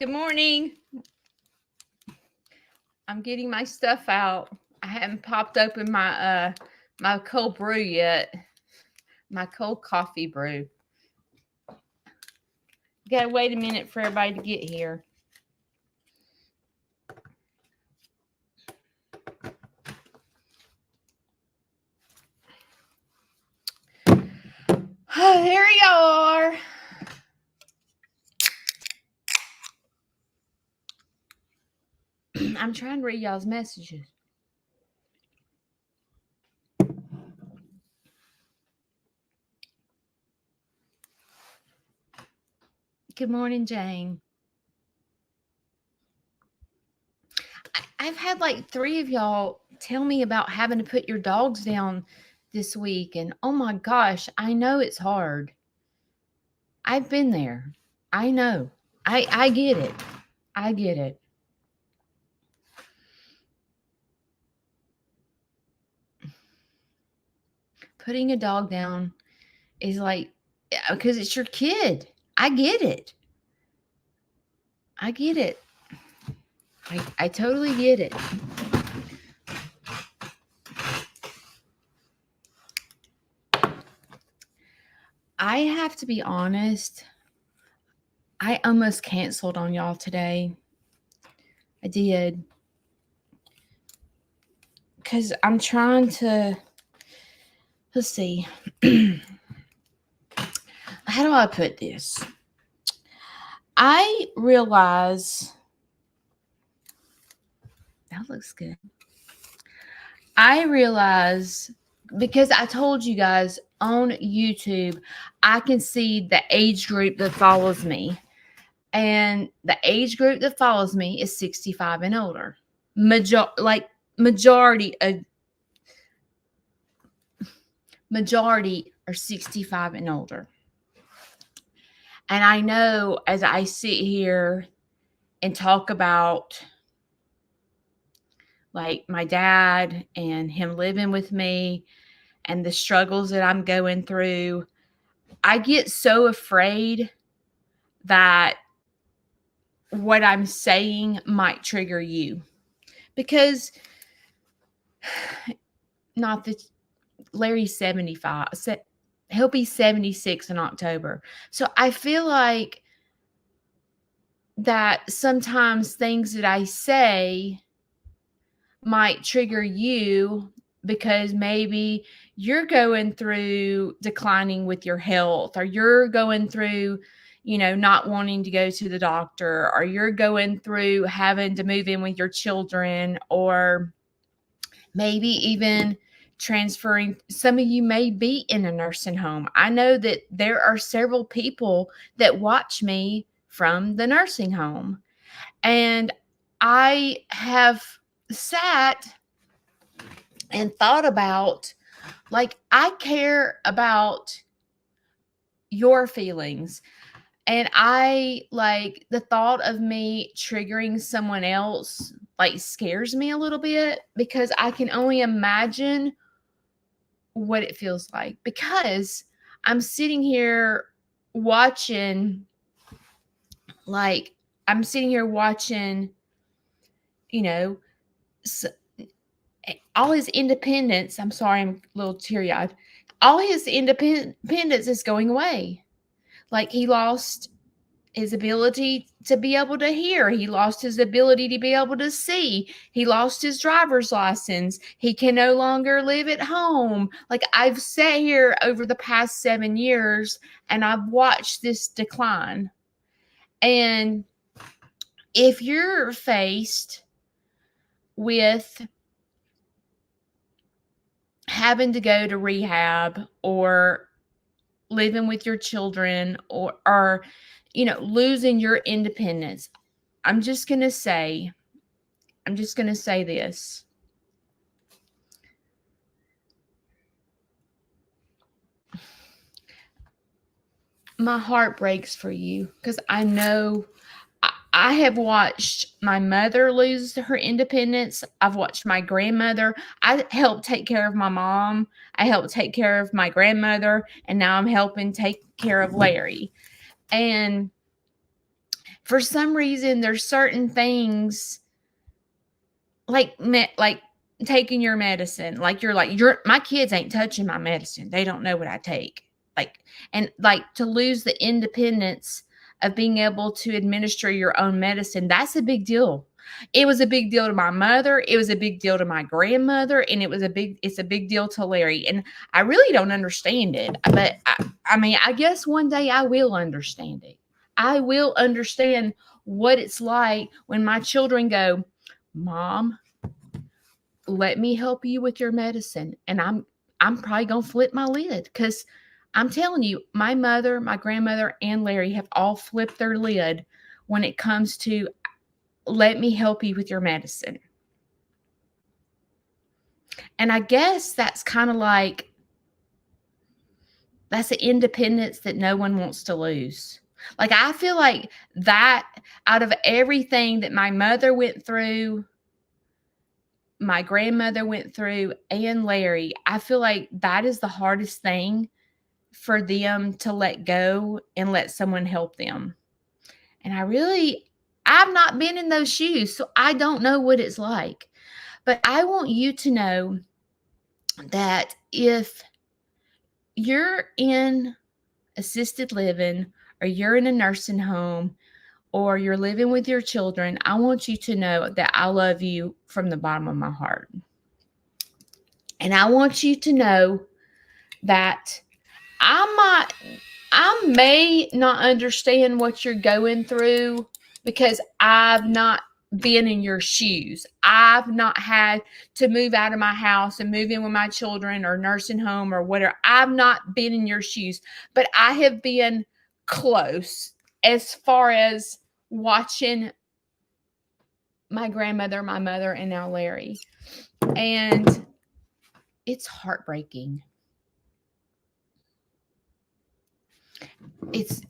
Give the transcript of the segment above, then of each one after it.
Good morning. I'm getting my stuff out. I haven't popped open my cold brew yet. My cold coffee brew. Gotta wait a minute for everybody to get here. Oh, there you are. I'm trying to read y'all's messages. Good morning, Jane. I've had like 3 of y'all tell me about having to put your dogs down this week. And oh my gosh, I know it's hard. I've been there. I know. I get it. I get it. Putting a dog down is like, because it's your kid. I get it. I get it. I totally get it. I have to be honest. I almost canceled on y'all today. I did. Because I'm trying to, let's see. How do I put this? I realize, that looks good. I realize, because I told you guys on YouTube, I can see the age group that follows me. And the age group that follows me is 65 and older. Majority are 65 and older. And I know as I sit here and talk about like my dad and him living with me and the struggles that I'm going through, I get so afraid that what I'm saying might trigger you. Because not that Larry's 75. He'll be 76 in October. So I feel like that sometimes things that I say might trigger you because maybe you're going through declining with your health, or you're going through, not wanting to go to the doctor, or you're going through having to move in with your children, or maybe even transferring. Some of you may be in a nursing home. I know that there are several people that watch me from the nursing home. And I have sat and thought about, like, I care about your feelings. And I, like, the thought of me triggering someone else, like, scares me a little bit, because I can only imagine what it feels like. Because I'm sitting here watching, all his independence. I'm sorry, I'm a little teary-eyed. All his independence is going away. Like, he lost his ability to be able to hear. He lost his ability to be able to see. He lost his driver's license. He can no longer live at home. Like, I've sat here over the past 7 years and I've watched this decline. And if you're faced with having to go to rehab, or living with your children, or losing your independence, I'm just going to say this. My heart breaks for you, because I know I have watched my mother lose her independence. I've watched my grandmother. I helped take care of my mom. I helped take care of my grandmother. And now I'm helping take care of Larry. And for some reason, there's certain things like taking your medicine. Like, my kids ain't touching my medicine. They don't know what I take. And to lose the independence of being able to administer your own medicine, that's a big deal. It was a big deal to my mother. It was a big deal to my grandmother, and it's a big deal to Larry. And I really don't understand it, but I mean, I guess one day I will understand it. I will understand what it's like when my children go, Mom, let me help you with your medicine. And I'm probably going to flip my lid, because I'm telling you, my mother, my grandmother, and Larry have all flipped their lid when it comes to, let me help you with your medicine. And I guess that's kind of like, that's an independence that no one wants to lose. Like, I feel like that, out of everything that my mother went through, my grandmother went through, and Larry, I feel like that is the hardest thing for them to let go and let someone help them. And I've not been in those shoes, so I don't know what it's like. But I want you to know that if you're in assisted living, or you're in a nursing home, or you're living with your children, I want you to know that I love you from the bottom of my heart. And I want you to know that I may not understand what you're going through, because I've not been in your shoes. I've not had to move out of my house and move in with my children, or nursing home, or whatever. I've not been in your shoes, but I have been close, as far as watching my grandmother, my mother, and now Larry. And it's heartbreaking. It's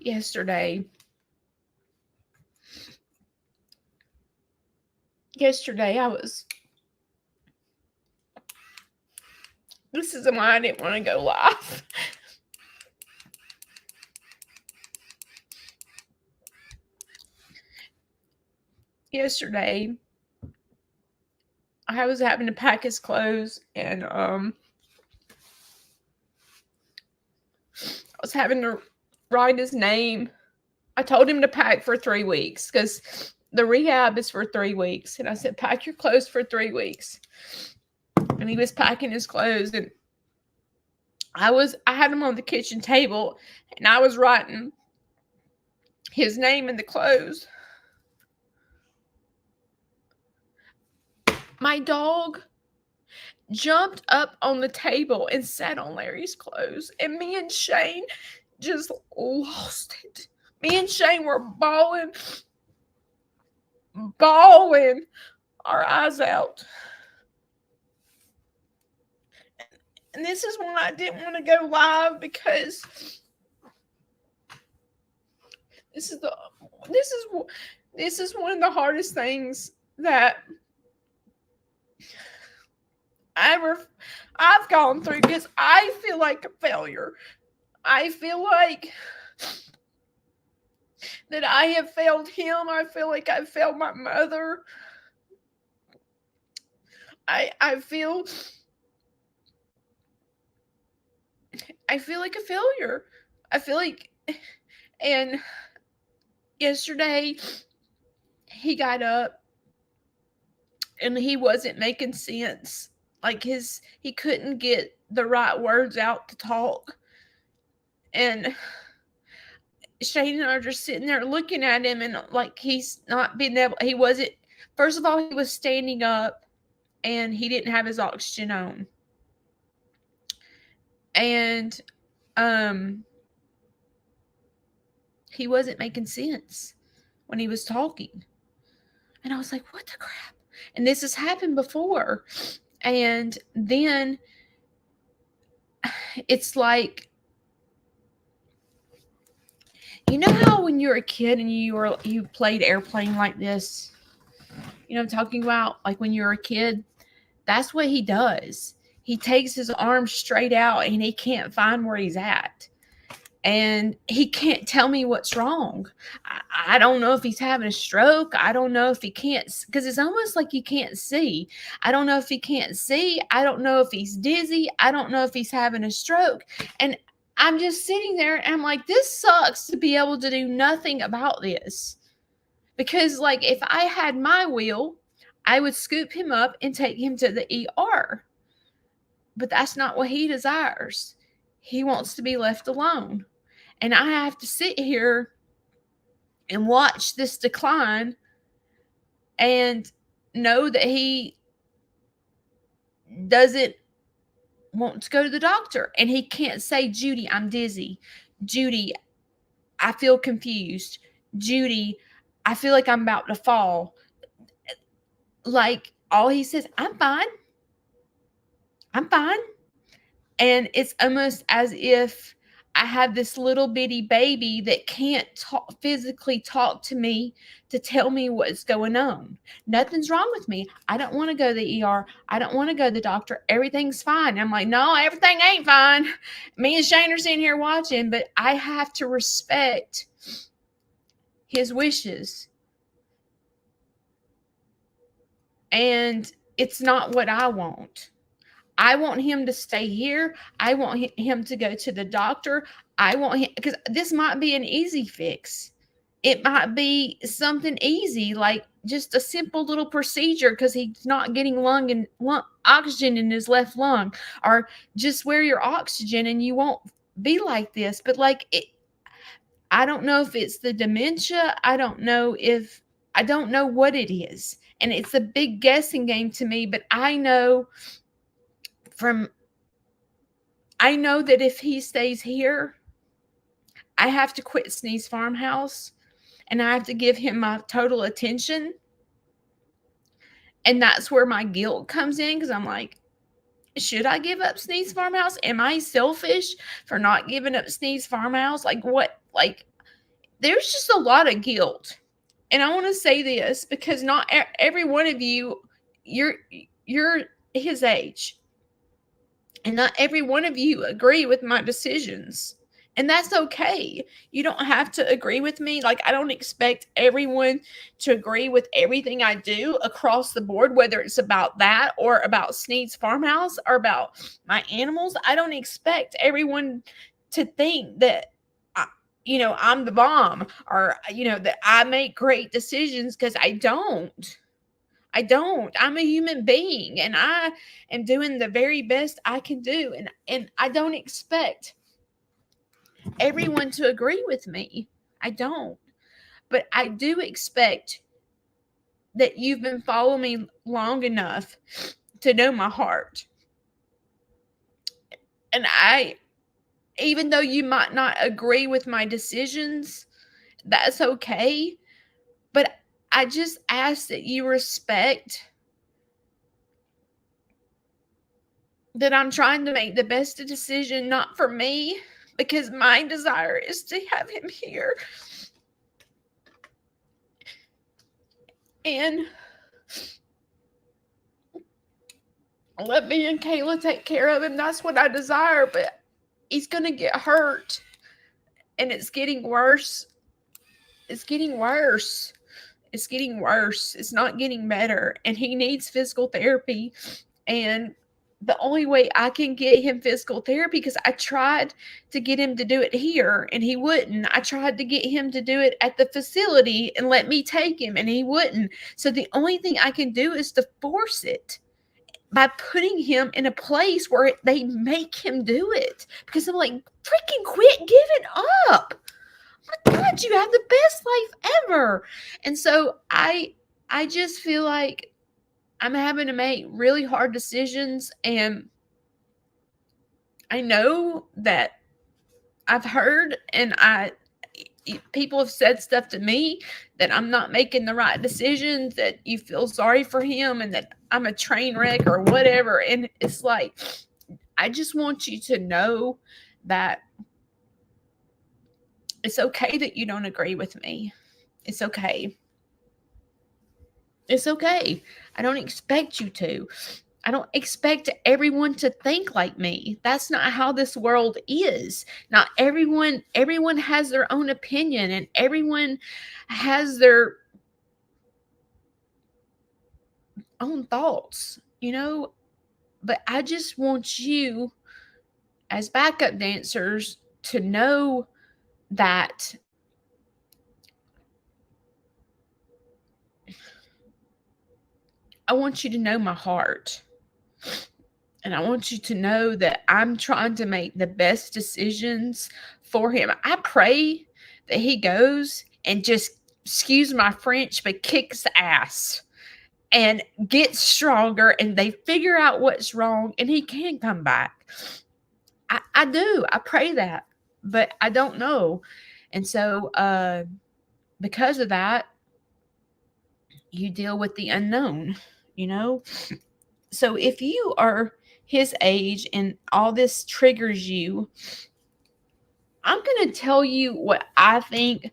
yesterday this is why I didn't want to go live. Yesterday, I was having to pack his clothes, and I was having to write his name. I told him to pack for 3 weeks, because the rehab is for 3 weeks. And I said, pack your clothes for 3 weeks. And he was packing his clothes, and I had him on the kitchen table, and I was writing his name in the clothes. My dog jumped up on the table and sat on Larry's clothes, and me and Shane just lost it. Me and Shane were bawling our eyes out. And this is why I didn't want to go live, because this is one of the hardest things that I've gone through, because I feel like a failure. I feel like that I have failed him. I feel like I've failed my mother. I feel like a failure. I feel like, and yesterday he got up and he wasn't making sense. Like, he couldn't get the right words out to talk. And Shane and I are just sitting there looking at him, and like, he's not being able, he wasn't, first of all, he was standing up and he didn't have his oxygen on. And he wasn't making sense when he was talking. And I was like, what the crap? And this has happened before. And then it's like, You know how when you were a kid and you played airplane like this? You know what I'm talking about? Like when you were a kid? That's what he does. He takes his arms straight out and he can't find where he's at. And he can't tell me what's wrong. I don't know if he's having a stroke. I don't know if he can't, because it's almost like he can't see. I don't know if he can't see. I don't know if he's dizzy. I don't know if he's having a stroke. And I'm just sitting there and I'm like, this sucks to be able to do nothing about this. Because, like, if I had my wheel, I would scoop him up and take him to the ER. But that's not what he desires. He wants to be left alone. And I have to sit here and watch this decline and know that he doesn't want to go to the doctor. And he can't say, Judy, I'm dizzy. Judy, I feel confused. Judy, I feel like I'm about to fall. Like, all he says, I'm fine. I'm fine. And it's almost as if I have this little bitty baby that can't physically talk to me to tell me what's going on. Nothing's wrong with me. I don't want to go to the ER. I don't want to go to the doctor. Everything's fine. I'm like, no, everything ain't fine. Me and Shane are sitting here watching, but I have to respect his wishes. And it's not what I want. I want him to stay here. I want him to go to the doctor. I want him, because this might be an easy fix. It might be something easy, like just a simple little procedure because he's not getting lung oxygen in his left lung, or just wear your oxygen and you won't be like this. But like, I don't know if it's the dementia. I don't know what it is. And it's a big guessing game to me, but I know that if he stays here, I have to quit Sneeze Farmhouse and I have to give him my total attention. And that's where my guilt comes in, because I'm like, should I give up Sneeze Farmhouse? Am I selfish for not giving up Sneeze Farmhouse? Like, what? Like, there's just a lot of guilt. And I want to say this because not every one of you, you're his age. And not every one of you agree with my decisions. And that's okay. You don't have to agree with me. Like, I don't expect everyone to agree with everything I do across the board, whether it's about that or about Sneed's Farmhouse or about my animals. I don't expect everyone to think that, I'm the bomb, or, that I make great decisions, because I don't. I'm a human being, and I am doing the very best I can do. And I don't expect everyone to agree with me. I don't. But I do expect that you've been following me long enough to know my heart. And even though you might not agree with my decisions, that's okay. But I just ask that you respect that I'm trying to make the best decision, not for me, because my desire is to have him here. And let me and Kayla take care of him. That's what I desire, but he's going to get hurt. And it's getting worse. It's getting worse. It's getting worse. It's not getting better. And he needs physical therapy. And the only way I can get him physical therapy, because I tried to get him to do it here and he wouldn't. I tried to get him to do it at the facility and let me take him, and he wouldn't. So the only thing I can do is to force it by putting him in a place where they make him do it. Because I'm like, freaking quit giving up. Oh my God, you have the best life ever. And so I just feel like I'm having to make really hard decisions, and I know that I've heard and people have said stuff to me that I'm not making the right decisions, that you feel sorry for him and that I'm a train wreck or whatever. And it's like, I just want you to know that It's okay that you don't agree with me. It's okay. It's okay. I don't expect you to. I don't expect everyone to think like me. That's not how this world is. Not everyone has their own opinion, and everyone has their own thoughts, but I just want you as backup dancers to know that I want you to know my heart. And I want you to know that I'm trying to make the best decisions for him. I pray that he goes and just, excuse my French, but kicks ass and gets stronger and they figure out what's wrong and he can come back. I do. I pray that, but I don't know. And so, because of that, you deal with the unknown, you know? So if you are his age and all this triggers you, I'm going to tell you what I think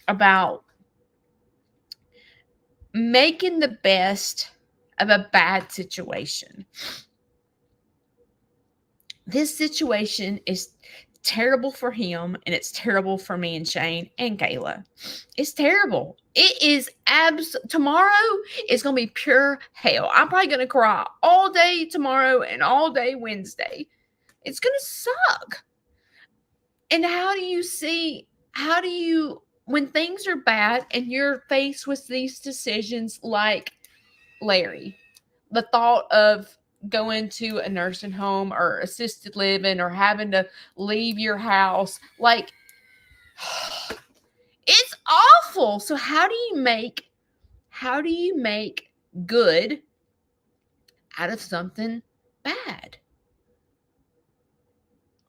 about making the best of a bad situation. This situation is terrible for him and it's terrible for me and Shane and Kayla. It's terrible. It is tomorrow is going to be pure hell. I'm probably going to cry all day tomorrow and all day Wednesday. It's going to suck. And when things are bad and you're faced with these decisions like Larry, the thought of going to a nursing home or assisted living or having to leave your house, like, it's awful. So how do you make good out of something bad?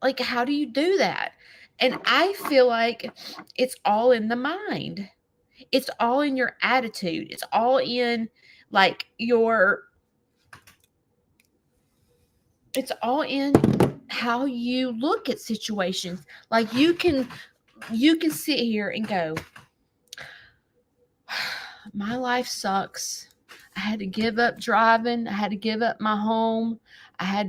Like, how do you do that? And I feel like it's all in the mind. It's all in your attitude. It's all in like it's all in how you look at situations. Like you can sit here and go, my life sucks. I had to give up driving. I had to give up my home. I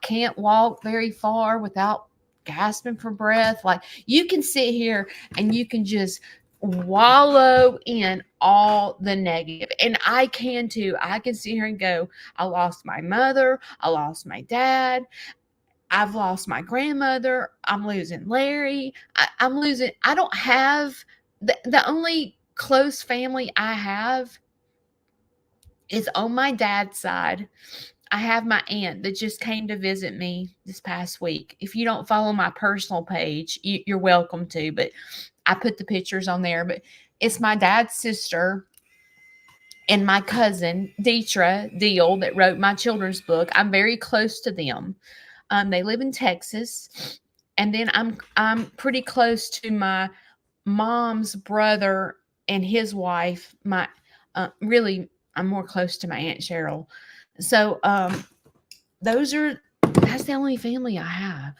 can't walk very far without gasping for breath. Like you can sit here and you can just wallow in all the negative. And I can too. I can sit here and go, I lost my mother. I lost my dad. I've lost my grandmother. I'm losing Larry. I don't have, the only close family I have is on my dad's side. I have my aunt that just came to visit me this past week. If you don't follow my personal page, you're welcome to, but I put the pictures on there. But it's my dad's sister and my cousin, Deetra Deal, that wrote my children's book. I'm very close to them. They live in Texas. And then I'm pretty close to my mom's brother and his wife. Really, I'm more close to my Aunt Cheryl. So that's the only family I have.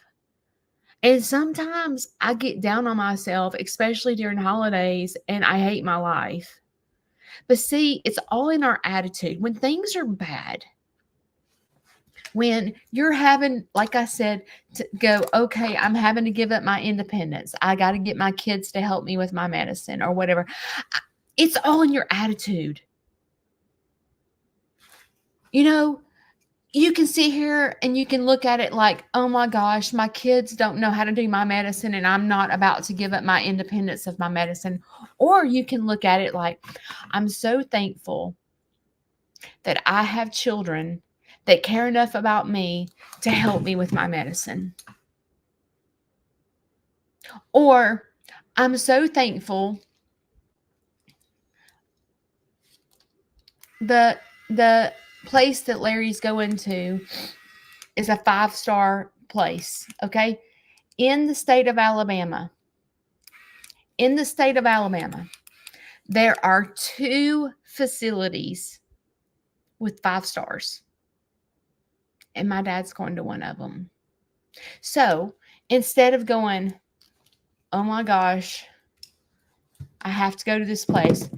And sometimes I get down on myself, especially during holidays, and I hate my life. But see, it's all in our attitude. When things are bad, when you're having, like I said, to go, okay, I'm having to give up my independence. I got to get my kids to help me with my medicine or whatever. It's all in your attitude. You can sit here and you can look at it like, oh my gosh, my kids don't know how to do my medicine and I'm not about to give up my independence of my medicine. Or you can look at it like, I'm so thankful that I have children that care enough about me to help me with my medicine. Or I'm so thankful the place that Larry's going to is a 5-star place, okay? In the state of Alabama. There are 2 facilities with 5 stars. And my dad's going to one of them. So instead of going, oh my gosh, I have to go to this place.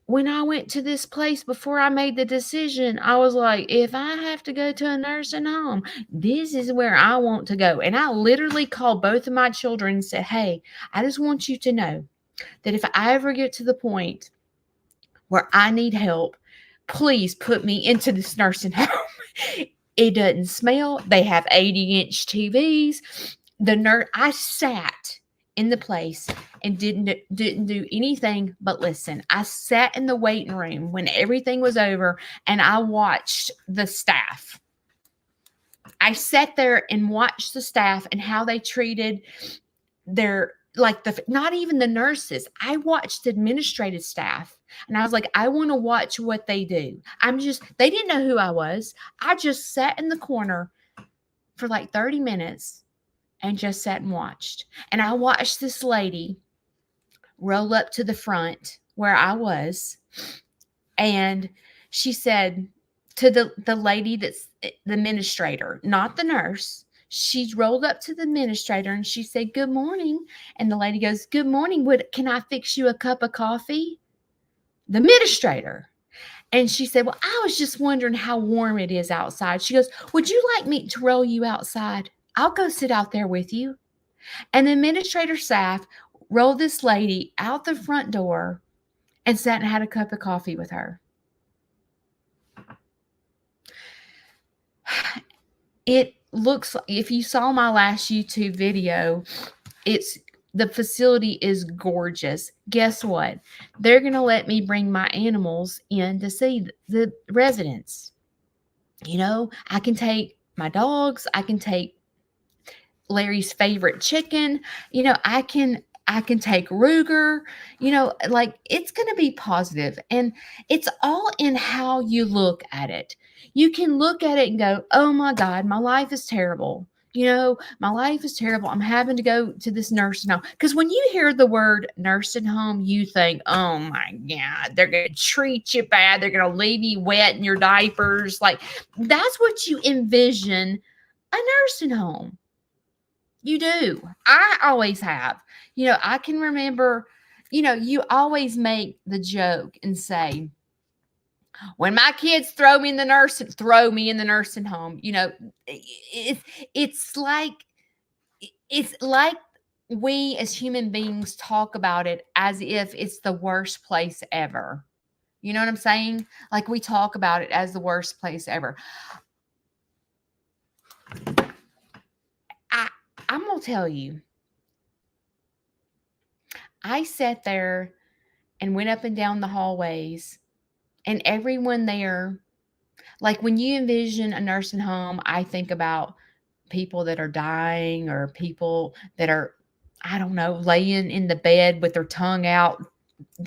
When I went to this place before I made the decision, I was like, if I have to go to a nursing home, this is where I want to go. And I literally called both of my children and said, hey, I just want you to know that if I ever get to the point where I need help, please put me into this nursing home. It doesn't smell. They have 80-inch TVs. I sat in the place and didn't do anything but listen. I sat in the waiting room when everything was over and I watched the staff. I sat there and watched the staff and how they treated their, like, not even the nurses. I watched the administrative staff and I was like, I want to watch what they do. They didn't know who I was. I just sat in the corner for like 30 minutes and just sat and watched. And I watched this lady roll up to the front where I was. And she said to the lady that's the administrator, not the nurse, she rolled up to the administrator and she said, good morning. And the lady goes, good morning. Can I fix you a cup of coffee? The administrator. And she said, well, I was just wondering how warm it is outside. She goes, would you like me to roll you outside? I'll go sit out there with you. And the administrator staff rolled this lady out the front door and sat and had a cup of coffee with her. It looks like, if you saw my last YouTube video, the facility is gorgeous. Guess what? They're going to let me bring my animals in to see the residents. You know, I can take my dogs. I can take Larry's favorite chicken. You know, I can take Ruger. You know, like, it's going to be positive, and it's all in how you look at it. You can look at it and go, oh my God, my life is terrible. You know, my life is terrible. I'm having to go to this nursing home. Because when you hear the word nursing home, you think, oh my God, they're going to treat you bad. They're going to leave you wet in your diapers. Like, that's what you envision a nursing home. You do. I always have. You know, I can remember, you know, you always make the joke and say, when my kids throw me in the nursing home. You know, it's like we as human beings talk about it as if it's the worst place ever. You know what I'm saying? Like, we talk about it as the worst place ever. I'm going to tell you, I sat there and went up and down the hallways, and everyone there, like, when you envision a nursing home, I think about people that are dying or people that are, I don't know, laying in the bed with their tongue out,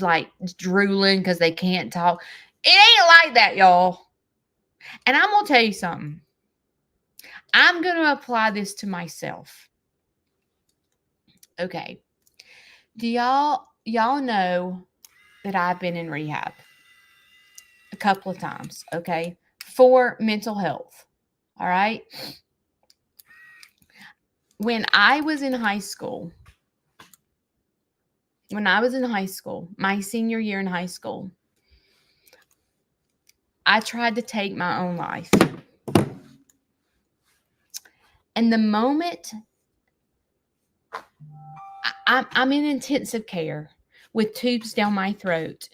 like drooling because they can't talk. It ain't like that, y'all. And I'm going to tell you something. I'm going to apply this to myself. Okay. Do y'all know that I've been in rehab a couple of times, okay, for mental health? All right. When I was in high school, my senior year in high school, I tried to take my own life. And the moment I'm in intensive care with tubes down my throat,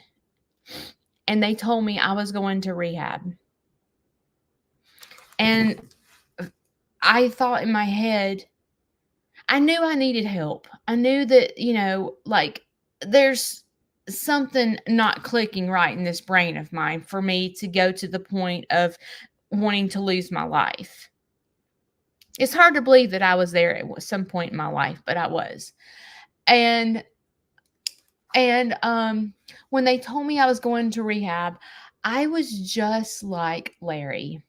and they told me I was going to rehab. And I thought in my head, I knew I needed help. I knew that, you know, like, there's something not clicking right in this brain of mine for me to go to the point of wanting to lose my life. It's hard to believe that I was there at some point in my life, but I was. And when they told me I was going to rehab, I was just like, Larry,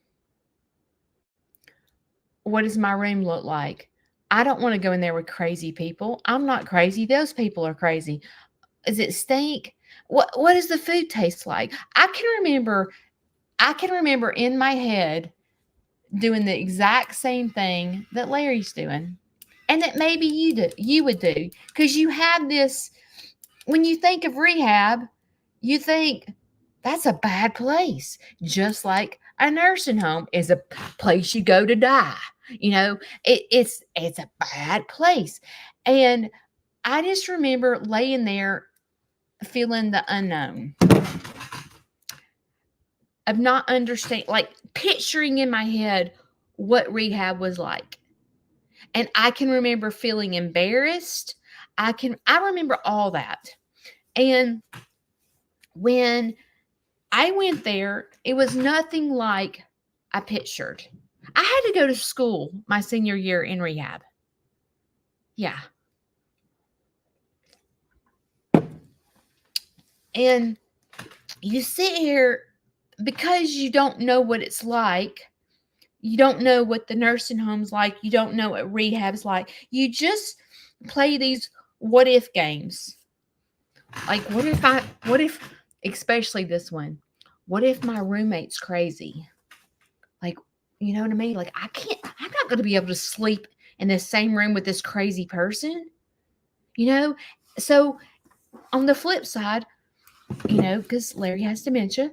what does my room look like? I don't want to go in there with crazy people. I'm not crazy. Those people are crazy. Does it stink? What does the food taste like? I can remember in my head doing the exact same thing that Larry's doing. and that maybe you would do, because you have this. When you think of rehab, you think that's a bad place, just like a nursing home is a place you go to die. It's a bad place. And I just remember laying there feeling the unknown of not understanding, like picturing in my head what rehab was like. And I can remember feeling embarrassed. I remember all that. And when I went there, it was nothing like I pictured. I had to go to school my senior year in rehab. Yeah. And you sit here because you don't know what it's like. You don't know what the nursing home's like. You don't know what rehab's like. You just play these what if games. Like, what if, especially this one, what if my roommate's crazy? Like, you know what I mean? Like, I'm not going to be able to sleep in the same room with this crazy person, So on the flip side, because Larry has dementia,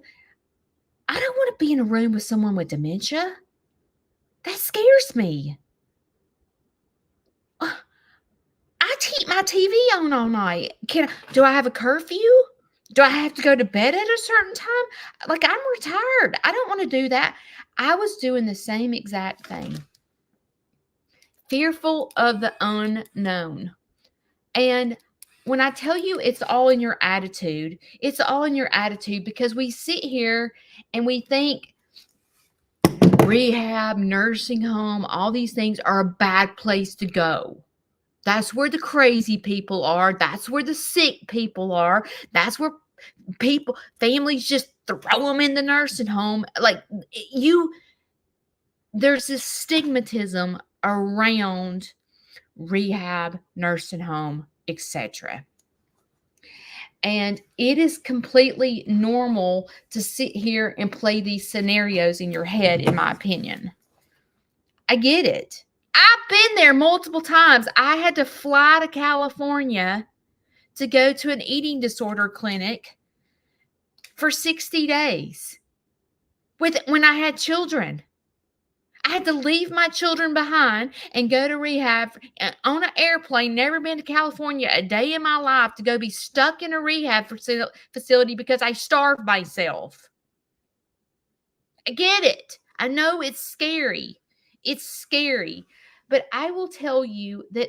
I don't want to be in a room with someone with dementia. That scares me. I keep my TV on all night. Do I have a curfew? Do I have to go to bed at a certain time? Like, I'm retired. I don't want to do that. I was doing the same exact thing. Fearful of the unknown. And when I tell you it's all in your attitude, it's all in your attitude, because we sit here and we think rehab, nursing home, all these things are a bad place to go. That's where the crazy people are. That's where the sick people are. That's where families just throw them in the nursing home. Like, there's this stigmatism around rehab, nursing home, etc. And it is completely normal to sit here and play these scenarios in your head, in my opinion. I get it. I've been there multiple times. I had to fly to California to go to an eating disorder clinic for 60 days when I had children. I had to leave my children behind and go to rehab on an airplane, never been to California a day in my life, to go be stuck in a rehab facility because I starved myself. I get it. I know it's scary. It's scary. But I will tell you that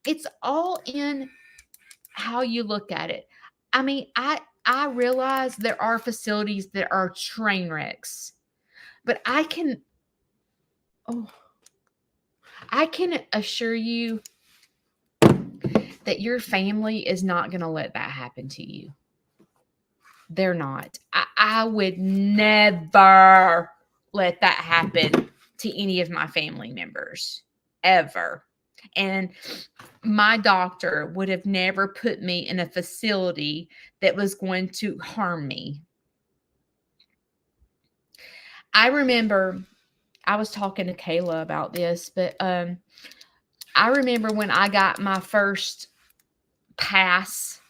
it's all in how you look at it. I mean, I realize there are facilities that are train wrecks, but I can assure you that your family is not going to let that happen to you. They're not. I would never let that happen to any of my family members, ever. And my doctor would have never put me in a facility that was going to harm me. I remember I was talking to Kayla about this, but I remember when I got my first pass,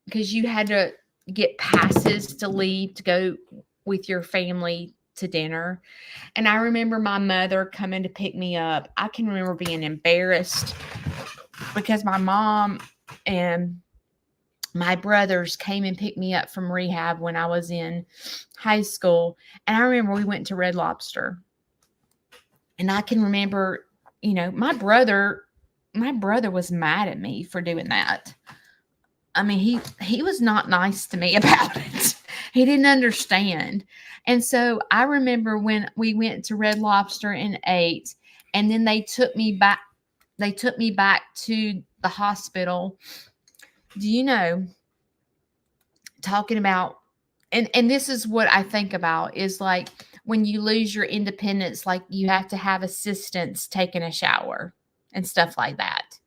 because you had to get passes to leave to go with your family to dinner. And I remember my mother coming to pick me up. I can remember being embarrassed because my mom and my brothers came and picked me up from rehab when I was in high school. And I remember we went to Red Lobster. And I can remember, my brother was mad at me for doing that. I mean, he was not nice to me about it. He didn't understand. And so I remember when we went to Red Lobster and ate, and then they took me back to the hospital. Do you know, talking about, and this is what I think about, is like when you lose your independence, like you have to have assistance taking a shower and stuff like that.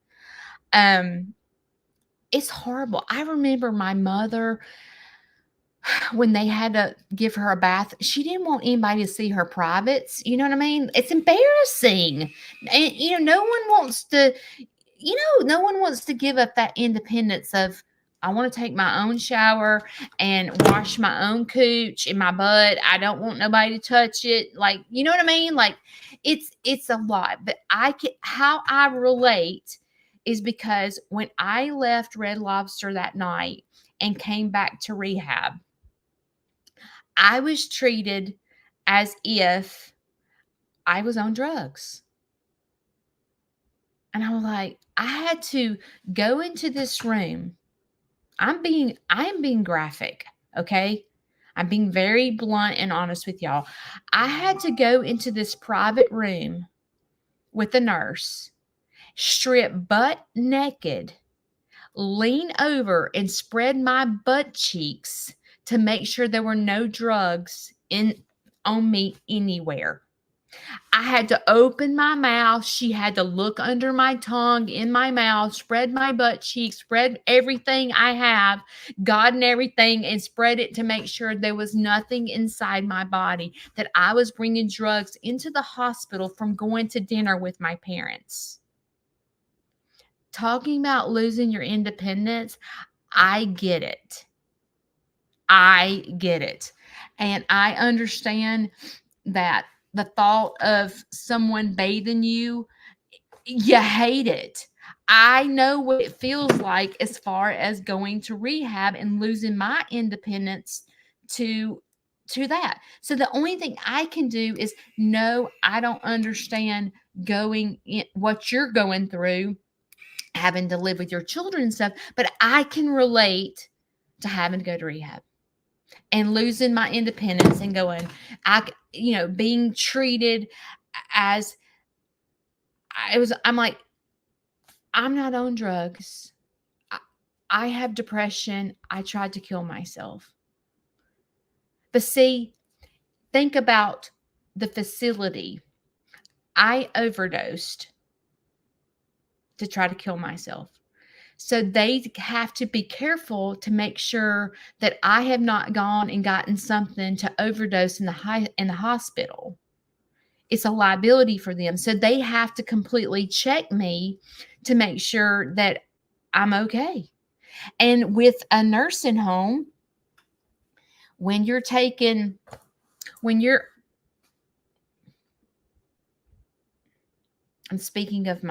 It's horrible. I remember my mother when they had to give her a bath, she didn't want anybody to see her privates. You know what I mean? It's embarrassing. And, no one wants to, no one wants to give up that independence of, I want to take my own shower and wash my own cooch in my butt. I don't want nobody to touch it. Like, you know what I mean? Like, it's a lot. But how I relate is because when I left Red Lobster that night and came back to rehab, I was treated as if I was on drugs. And I was like, I had to go into this room. I am being graphic, okay? I'm being very blunt and honest with y'all. I had to go into this private room with a nurse, strip butt naked, lean over and spread my butt cheeks to make sure there were no drugs on me anywhere. I had to open my mouth. She had to look under my tongue, in my mouth, spread my butt cheeks, spread everything I have, God and everything, and spread it to make sure there was nothing inside my body, that I was bringing drugs into the hospital from going to dinner with my parents. Talking about losing your independence, I get it. I get it. And I understand that the thought of someone bathing you, you hate it. I know what it feels like as far as going to rehab and losing my independence to that. So the only thing I can do is, no, I don't understand going in what you're going through, having to live with your children and stuff, but I can relate to having to go to rehab and losing my independence and going, being treated as I'm like, I'm not on drugs. I have depression. I tried to kill myself. But see, think about the facility. I overdosed to try to kill myself. So they have to be careful to make sure that I have not gone and gotten something to overdose in the hospital. It's a liability for them. So they have to completely check me to make sure that I'm okay. And with a nursing home, when I'm speaking of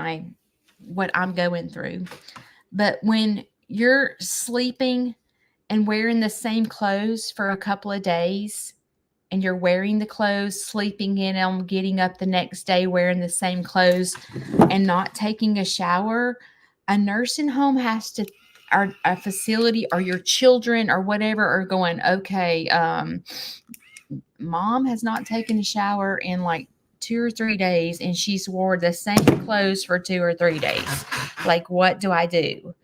what I'm going through, but when you're sleeping and wearing the same clothes for a couple of days, and you're wearing the clothes, sleeping in them, getting up the next day wearing the same clothes and not taking a shower, a nursing home or a facility, or your children or whatever are going, okay, mom has not taken a shower in like 2 or 3 days, and she's wore the same clothes for 2 or 3 days. Like, what do I do?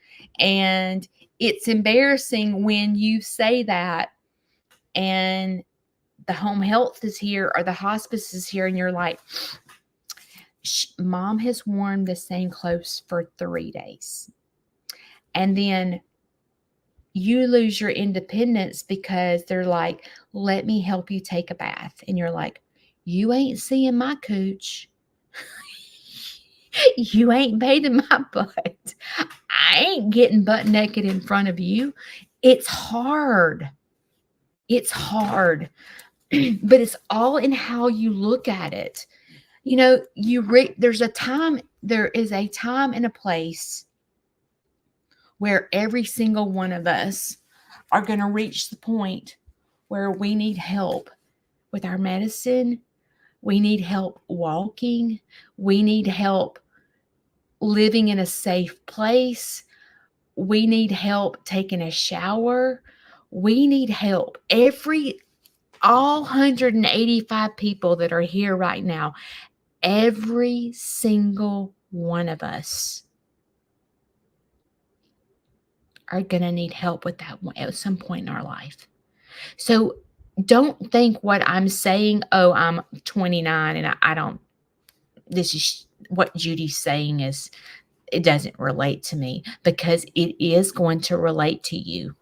And it's embarrassing when you say that and the home health is here or the hospice is here, and you're like, mom has worn the same clothes for 3 days. And then you lose your independence because they're like, let me help you take a bath. And you're like, you ain't seeing my cooch. You ain't bathing my butt. I ain't getting butt naked in front of you. It's hard. It's hard. But it's all in how you look at it. There is a time and a place where every single one of us are going to reach the point where we need help with our medicine. We need help walking. We need help living in a safe place. We need help taking a shower. We need help. All 185 people that are here right now, every single one of us are going to need help with that at some point in our life. So don't think what I'm saying, oh, I'm 29 and I don't, this is what Judy's saying it doesn't relate to me, because it is going to relate to you.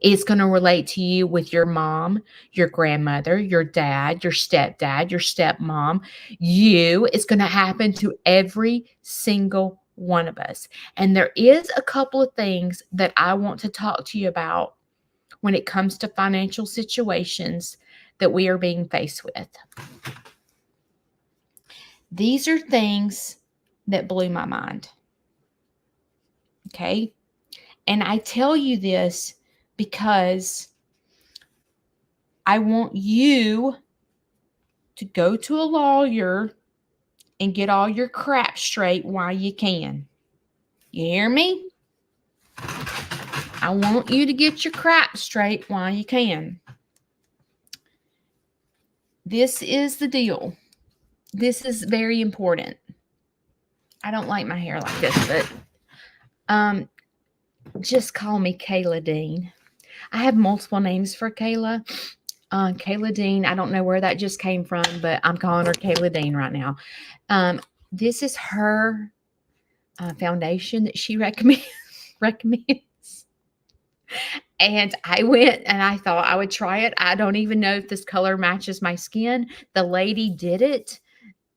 It's going to relate to you with your mom, your grandmother, your dad, your stepdad, your stepmom. It's going to happen to every single one of us. And there is a couple of things that I want to talk to you about when it comes to financial situations that we are being faced with. These are things that blew my mind. Okay? And I tell you this because I want you to go to a lawyer and get all your crap straight while you can. You hear me? I want you to get your crap straight while you can. This is the deal. This is very important. I don't like my hair like this, but just call me Kayla Dean. I have multiple names for Kayla. Kayla Dean, I don't know where that just came from, but I'm calling her Kayla Dean right now. This is her foundation that she recommends. And I went and I thought I would try it. I don't even know if this color matches my skin. The lady did it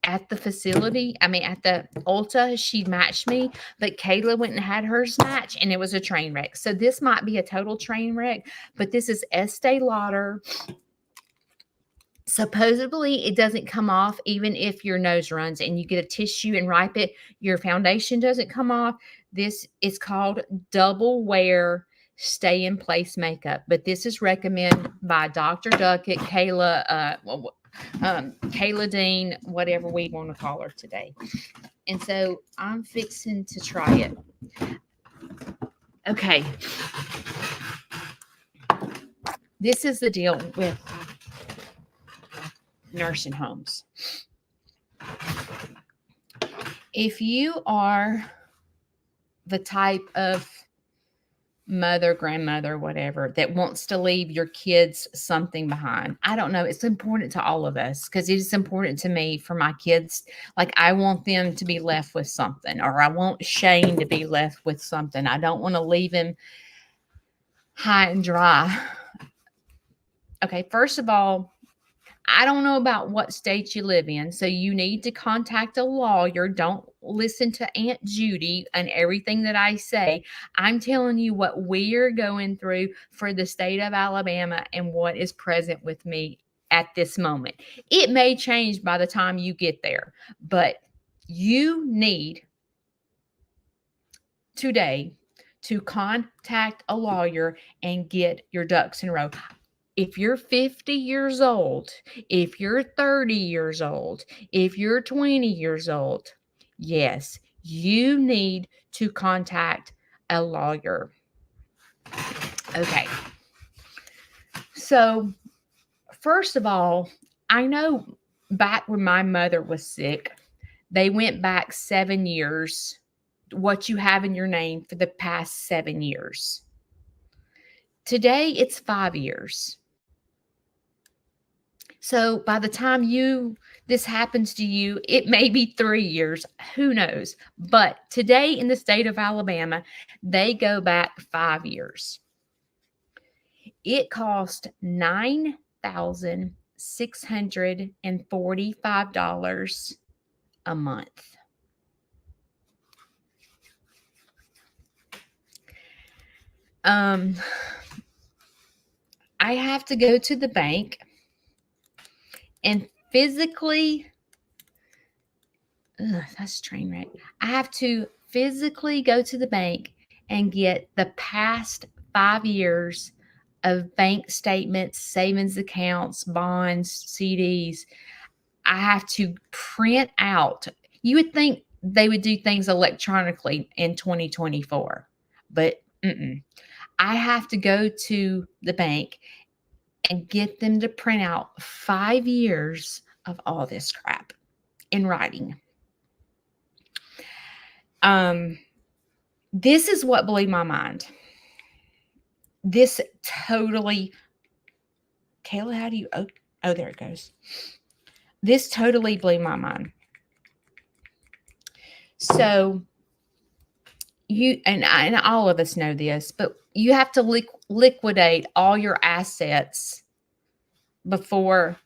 at the facility. I mean, at the Ulta, she matched me, but Kayla went and had hers match, and it was a train wreck. So this might be a total train wreck, but this is Estee Lauder. Supposedly, it doesn't come off even if your nose runs and you get a tissue and wipe it. Your foundation doesn't come off. This is called Double Wear Stay in Place Makeup, but this is recommended by Dr. Duckett, Kayla, Kayla Dean, whatever we want to call her today. And so I'm fixing to try it. Okay. This is the deal with nursing homes. If you are the type of mother, grandmother, whatever, that wants to leave your kids something behind, I don't know. It's important to all of us because it is important to me for my kids. Like, I want them to be left with something, or I want Shane to be left with something. I don't want to leave him high and dry. Okay, first of all, I don't know about what state you live in, so you need to contact a lawyer. Don't listen to Aunt Judy and everything that I say. I'm telling you what we're going through for the state of Alabama and what is present with me at this moment. It may change by the time you get there, but you need today to contact a lawyer and get your ducks in a row. If you're 50 years old, if you're 30 years old, if you're 20 years old, yes, you need to contact a lawyer. Okay. So, first of all, I know back when my mother was sick, they went back 7 years, what you have in your name for the past 7 years. Today, it's 5 years. So by the time this happens to you, it may be 3 years. Who knows? But today in the state of Alabama, they go back 5 years. It cost $9,645 a month. I have to go to the bank and physically, that's a train wreck. I have to physically go to the bank and get the past 5 years of bank statements, savings accounts, bonds, CDs. I have to print out. You would think they would do things electronically in 2024, but I have to go to the bank and get them to print out 5 years of all this crap in writing. This is what blew my mind. This totally, Kayla, how do you, oh, there it goes. This totally blew my mind. So you, and all of us know this, but you have to liquidate all your assets before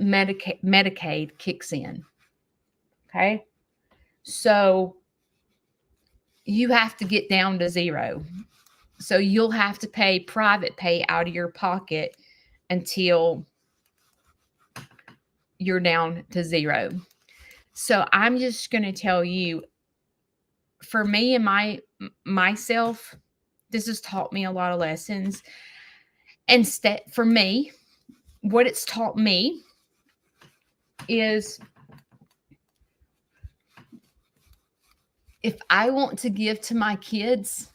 Medicaid kicks in. Okay. So you have to get down to zero. So you'll have to pay private pay out of your pocket until you're down to zero. So I'm just going to tell you, for me and myself, this has taught me a lot of lessons. Instead, for me, what it's taught me is, if I want to give to my kids,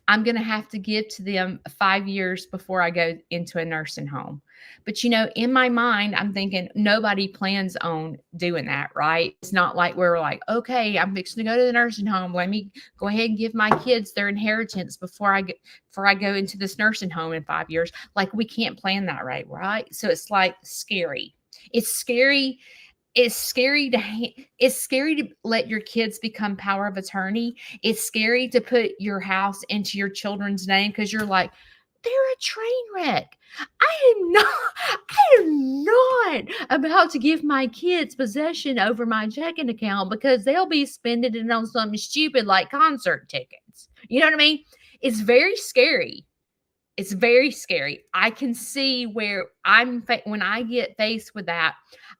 I'm going to have to give to them 5 years before I go into a nursing home. But, in my mind, I'm thinking nobody plans on doing that, right? It's not like we're like, okay, I'm fixing to go to the nursing home. Let me go ahead and give my kids their inheritance before I go into this nursing home in 5 years. Like, we can't plan that right? So it's like scary. It's scary. It's scary to let your kids become power of attorney. It's scary to put your house into your children's name because you're like, they're a train wreck. I am not about to give my kids possession over my checking account because they'll be spending it on something stupid like concert tickets. You know what I mean? It's very scary. It's very scary. I can see where when I get faced with that,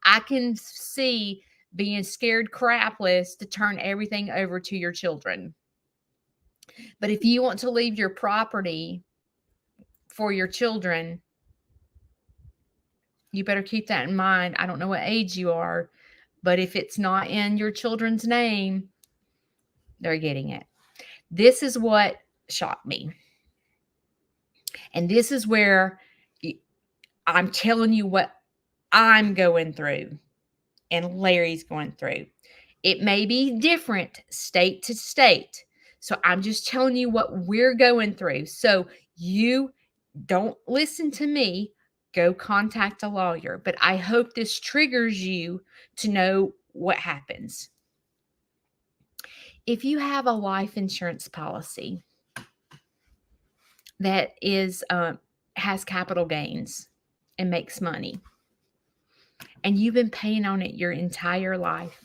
I can see being scared crapless to turn everything over to your children. But if you want to leave your property for your children, you better keep that in mind. I don't know what age you are, but if it's not in your children's name, they're getting it. This is what shocked me. And this is where I'm telling you what I'm going through and Larry's going through. It may be different state to state. So I'm just telling you what we're going through. So you don't listen to me. Go contact a lawyer. But I hope this triggers you to know what happens. If you have a life insurance policy that has capital gains and makes money, and you've been paying on it your entire life,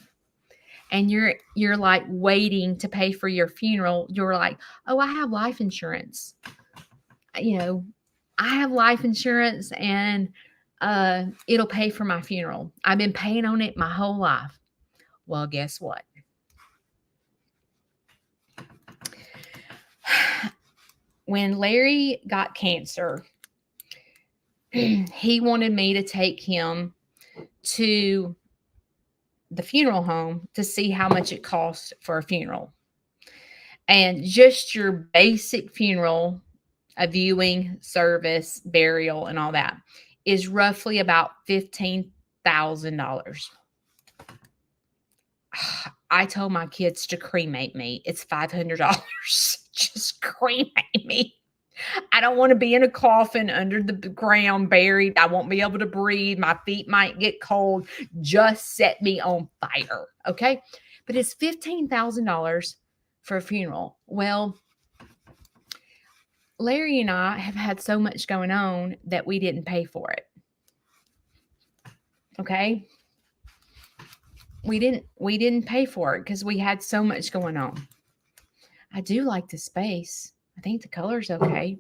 and you're like waiting to pay for your funeral, you're like, oh, I have life insurance. I have life insurance and it'll pay for my funeral. I've been paying on it my whole life. Well, guess what? When Larry got cancer, he wanted me to take him to the funeral home to see how much it costs for a funeral. And just your basic funeral, a viewing, service, burial, and all that, is roughly about $15,000. I told my kids to cremate me. It's $500. Just cremate me. I don't want to be in a coffin under the ground buried. I won't be able to breathe. My feet might get cold. Just set me on fire. Okay. But it's $15,000 for a funeral. Well, Larry and I have had so much going on that we didn't pay for it. Okay. We didn't pay for it because we had so much going on. I do like the space. I think the color's okay.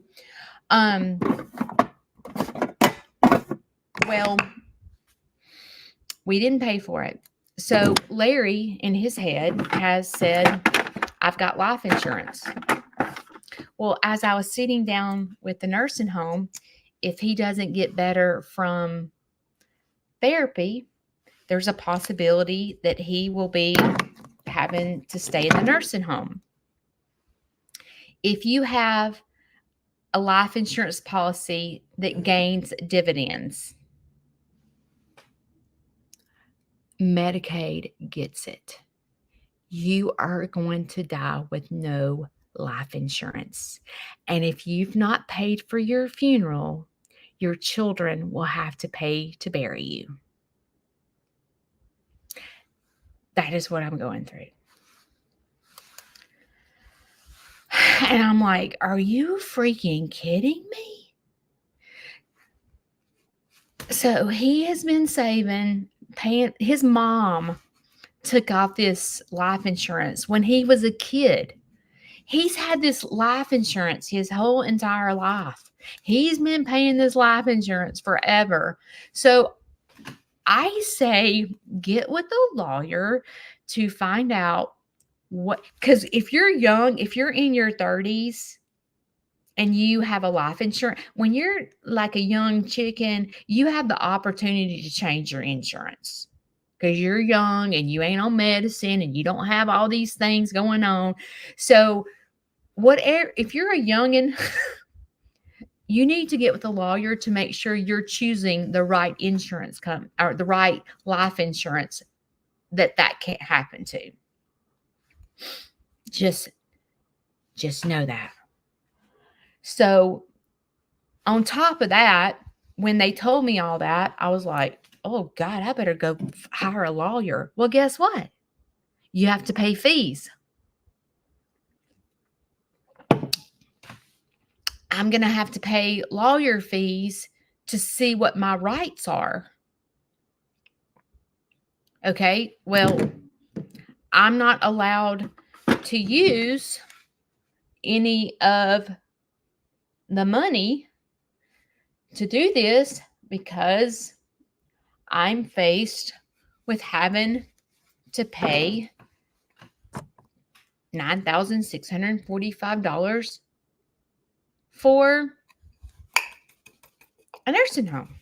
Well, we didn't pay for it. So Larry in his head has said, I've got life insurance. Well, as I was sitting down with the nursing home, if he doesn't get better from therapy, there's a possibility that he will be having to stay in the nursing home. If you have a life insurance policy that gains dividends, Medicaid gets it. You are going to die with no life insurance. And if you've not paid for your funeral, your children will have to pay to bury you. That is what I'm going through. And I'm like, are you freaking kidding me? So he has been saving, paying. His mom took out this life insurance when he was a kid. He's had this life insurance his whole entire life. He's been paying this life insurance forever. So I say get with a lawyer to find out what, because if you're young, if you're in your 30s and you have a life insurance, when you're like a young chicken, you have the opportunity to change your insurance because you're young and you ain't on medicine and you don't have all these things going on. So whatever, if you're a youngin', you need to get with a lawyer to make sure you're choosing the right insurance or the right life insurance that can't happen to. Just know that. So on top of that, when they told me all that, I was like, oh God, I better go hire a lawyer. Well, guess what? You have to pay fees. I'm going to have to pay lawyer fees to see what my rights are. Okay, well, I'm not allowed to use any of the money to do this because I'm faced with having to pay $9,645 for a nursing home.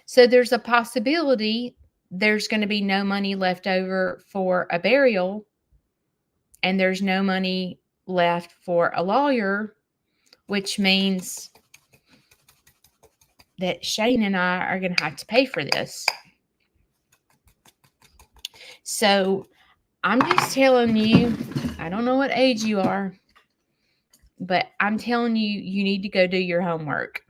So there's a possibility there's going to be no money left over for a burial, and there's no money left for a lawyer, which means that Shane and I are going to have to pay for this. So I'm just telling you, I don't know what age you are, but I'm telling you, you need to go do your homework.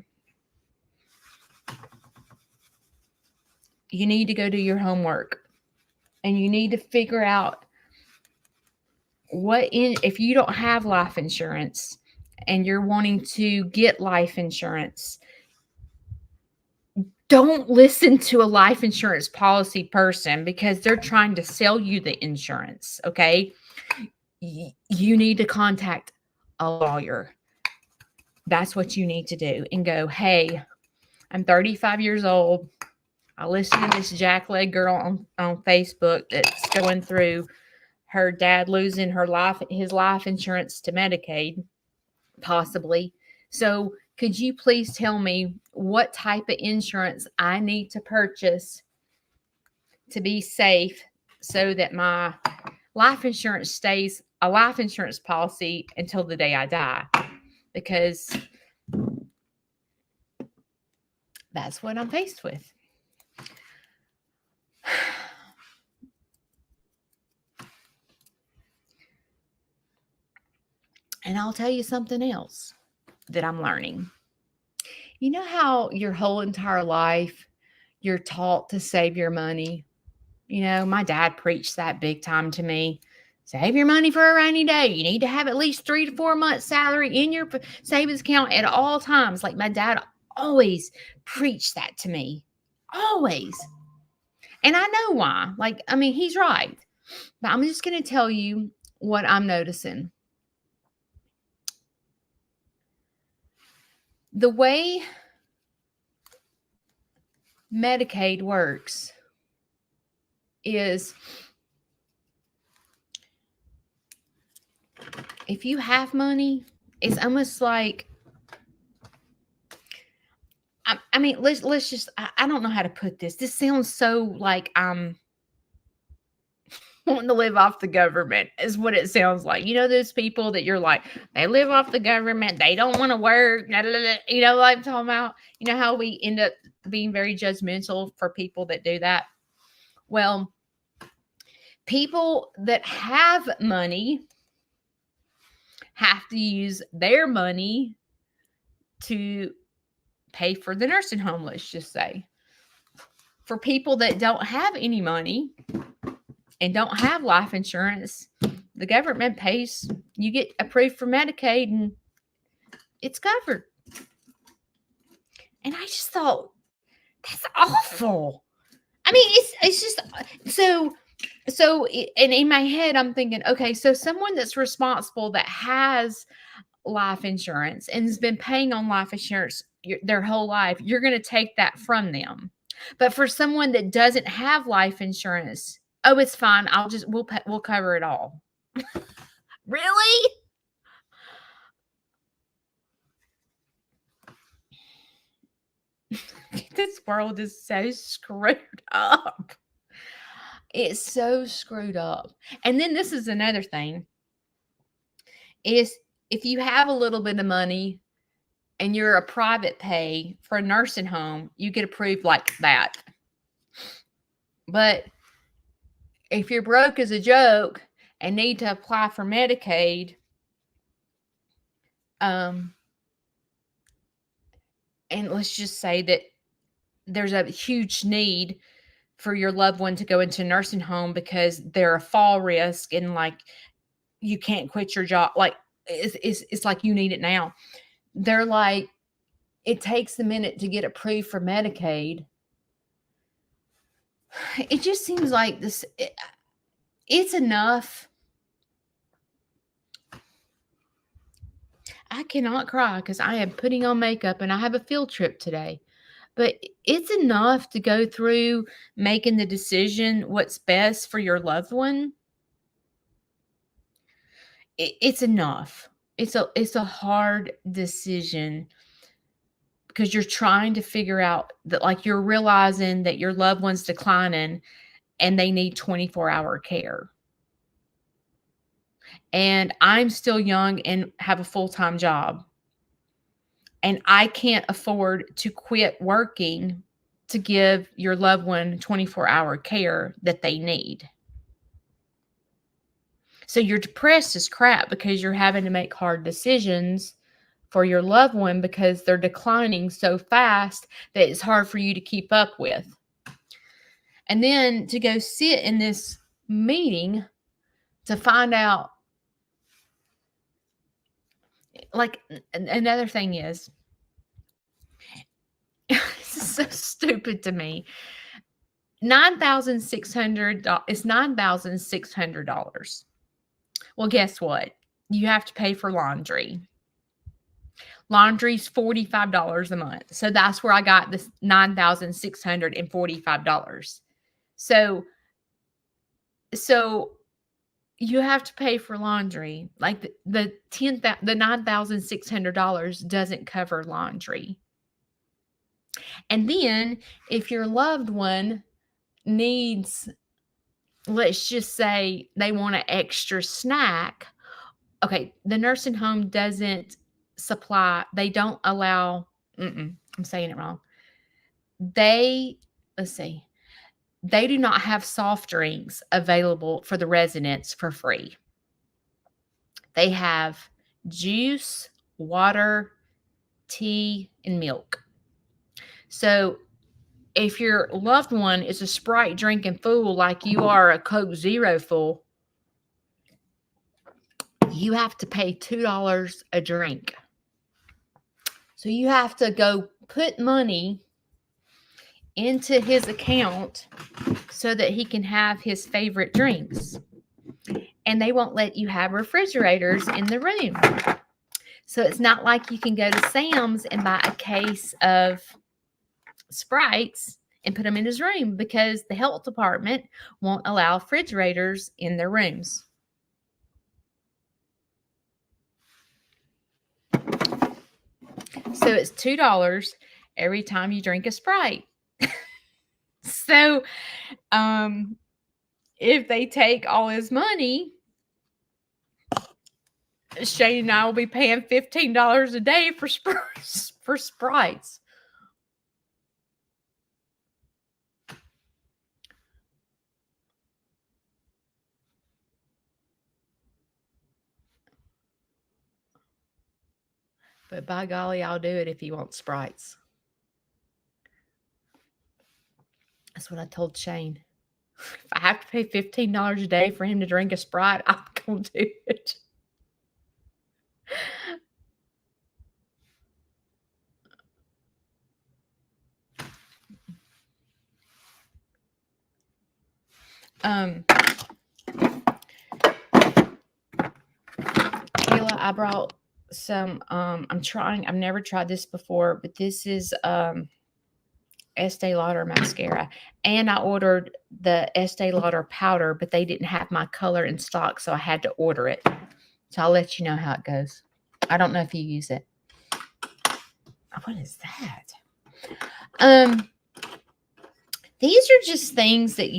You need to go do your homework, and you need to figure out if you don't have life insurance and you're wanting to get life insurance, don't listen to a life insurance policy person because they're trying to sell you the insurance. Okay. You need to contact a lawyer. That's what you need to do, and go, hey, I'm 35 years old. I listen to this jackleg girl on Facebook that's going through her dad losing his life insurance to Medicaid, possibly. So could you please tell me what type of insurance I need to purchase to be safe so that my life insurance stays a life insurance policy until the day I die? Because that's what I'm faced with. And I'll tell you something else that I'm learning. You know how your whole entire life you're taught to save your money? You know, my dad preached that big time to me. Save your money for a rainy day. You need to have at least 3 to 4 months salary in your savings account at all times. Like my dad always preached that to me. Always. And I know why. Like, I mean, he's right. But I'm just going to tell you what I'm noticing. The way Medicaid works is if you have money, it's almost like, I mean, let's just, I don't know how to put this. This sounds so like I'm wanting to live off the government is what it sounds like. You know, those people that you're like, they live off the government. They don't want to work. Blah, blah, blah. You know what I'm talking about? You know how we end up being very judgmental for people that do that? Well, people that have money have to use their money to pay for the nursing home, let's just say. For people that don't have any money and don't have life insurance, The government pays, you get approved for Medicaid and it's covered. And I just thought, that's awful. I mean, it's just and in my head, I'm thinking, okay, so someone that's responsible that has life insurance and has been paying on life insurance their whole life, you're going to take that from them. But for someone that doesn't have life insurance, oh, it's fine. We'll cover it all. Really? This world is so screwed up. It's so screwed up. And then this is another thing is if you have a little bit of money and you're a private pay for a nursing home, you get approved like that. But if you're broke as a joke and need to apply for Medicaid, and let's just say that there's a huge need for your loved one to go into a nursing home because they're a fall risk and like you can't quit your job. Like it's like you need it now. They're like, it takes a minute to get approved for Medicaid. It just seems like this, it's enough. I cannot cry because I am putting on makeup and I have a field trip today. But it's enough to go through making the decision what's best for your loved one. It's enough. It's a hard decision because you're trying to figure out that, like, you're realizing that your loved one's declining and they need 24-hour care. And I'm still young and have a full-time job. And I can't afford to quit working to give your loved one 24-hour care that they need. So you're depressed as crap because you're having to make hard decisions for your loved one because they're declining so fast that it's hard for you to keep up with. And then to go sit in this meeting to find out, like, another thing is, this is so stupid to me. $9,600 is $9,600. Well, guess what? You have to pay for laundry. Laundry's $45 a month. So that's where I got this $9,645. So you have to pay for laundry. Like the $9,600 doesn't cover laundry. And then if your loved one needs, let's just say they want an extra snack. Okay, the nursing home doesn't supply, they don't allow, I'm saying it wrong. They do not have soft drinks available for the residents for free. They have juice, water, tea, and milk. So if your loved one is a Sprite drinking fool like you are a Coke Zero fool, you have to pay $2 a drink. So you have to go put money into his account so that he can have his favorite drinks. And they won't let you have refrigerators in the room. So it's not like you can go to Sam's and buy a case of Sprites and put them in his room because the health department won't allow refrigerators in their rooms. So it's $2 every time you drink a Sprite. So if they take all his money, Shane and I will be paying $15 a day for Sprites. But by golly, I'll do it if he wants Sprites. That's what I told Shane. If I have to pay $15 a day for him to drink a Sprite, I'll won't do it. Um, Kayla, I brought some, I've never tried this before, but this is, Estee Lauder mascara, and I ordered the Estee Lauder powder, but they didn't have my color in stock, so I had to order it. So I'll let you know how it goes. I don't know if you use it. What is that? These are just things that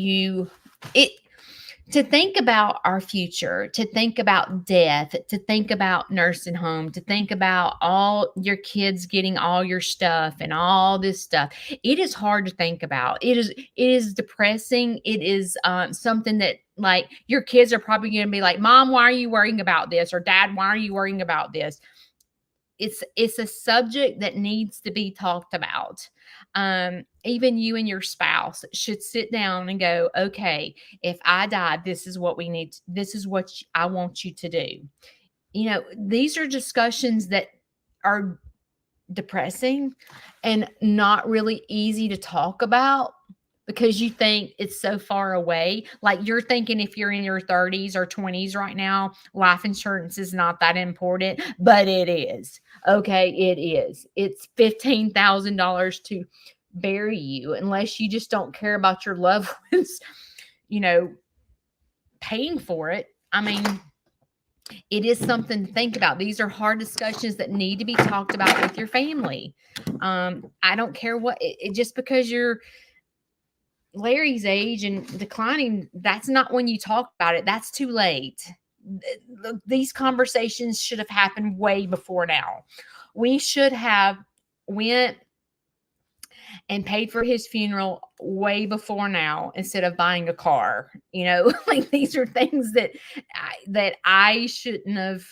to think about our future, to think about death, to think about nursing home, to think about all your kids getting all your stuff and all this stuff. It is hard to think about. It is depressing. It is something that, like, your kids are probably going to be like, Mom, why are you worrying about this? Or Dad, why are you worrying about this? It's a subject that needs to be talked about. Even you and your spouse should sit down and go, okay, if I die, this is what we need. This is what I want you to do. These are discussions that are depressing and not really easy to talk about because you think it's so far away. Like, you're thinking if you're in your 30s or 20s right now, life insurance is not that important, but it is. Okay, it is. It's $15,000 to bury you, unless you just don't care about your loved ones, paying for it. I mean, it is something to think about. These are hard discussions that need to be talked about with your family. I don't care what, just because you're Larry's age and declining, that's not when you talk about it. That's too late. These conversations should have happened way before now. We should have went and paid for his funeral way before now instead of buying a car. Like, these are things that I shouldn't have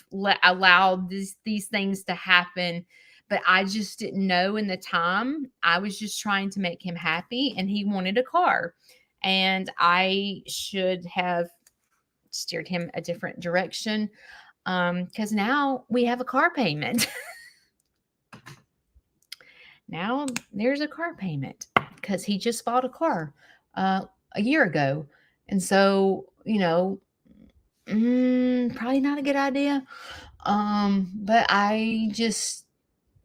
allowed these things to happen. But I just didn't know in the time. I was just trying to make him happy, and he wanted a car. And I should have steered him a different direction, because now we have a car payment. Now there's a car payment because he just bought a car a year ago. And so, probably not a good idea. But I just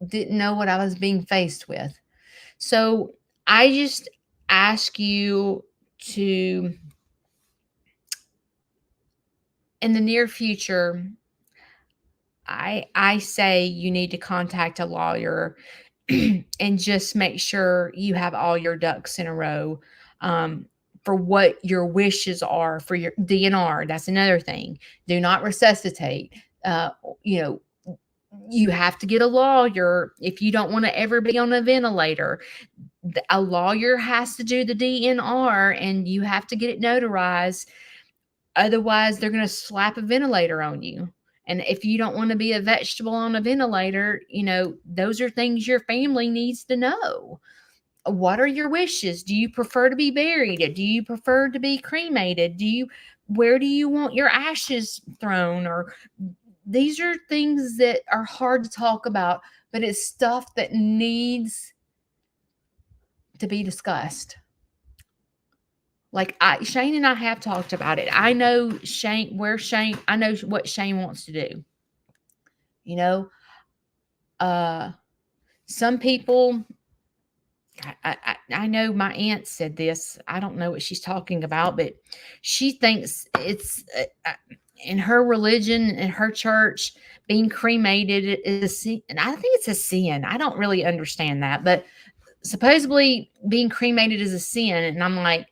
didn't know what I was being faced with. So I just ask you to, in the near future, I say you need to contact a lawyer and just make sure you have all your ducks in a row, for what your wishes are for your DNR. That's another thing. Do not resuscitate. You know, you have to get a lawyer if you don't want to ever be on a ventilator. A lawyer has to do the DNR, and you have to get it notarized. Otherwise, they're going to slap a ventilator on you. And if you don't want to be a vegetable on a ventilator, those are things your family needs to know. What are your wishes? Do you prefer to be buried? Do you prefer to be cremated? Where do you want your ashes thrown? Or these are things that are hard to talk about, but it's stuff that needs to be discussed. Like, Shane and I have talked about it. I know I know what Shane wants to do. Some people, I know my aunt said this. I don't know what she's talking about, but she thinks it's in her religion, in her church, being cremated is a sin. And I think it's a sin. I don't really understand that, but supposedly being cremated is a sin. And I'm like,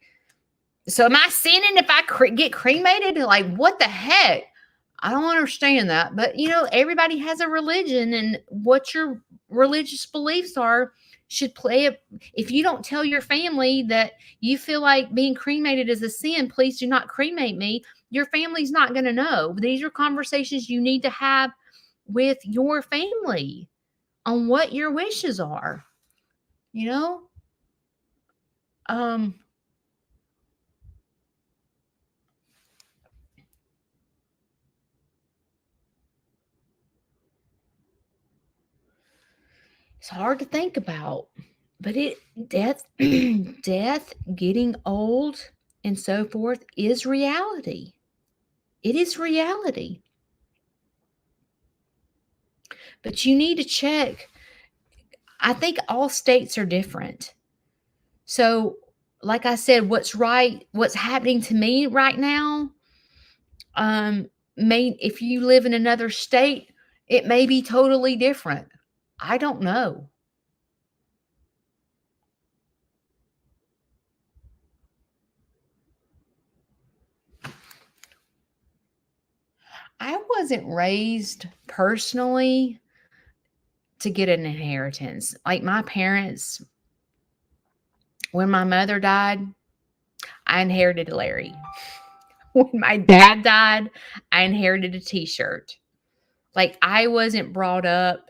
so am I sinning if I get cremated? Like, what the heck? I don't understand that. But, everybody has a religion, and what your religious beliefs are should play it. If you don't tell your family that you feel like being cremated is a sin, please do not cremate me. Your family's not going to know. These are conversations you need to have with your family on what your wishes are. Um, It's hard to think about, but death, death, getting old, and so forth is reality. It is reality. But you need to check. I think all states are different. So, like I said, what's happening to me right now, may if you live in another state, it may be totally different. I don't know. I wasn't raised personally to get an inheritance. Like my parents, when my mother died, I inherited Larry. When my dad died, I inherited a t-shirt. Like I wasn't brought up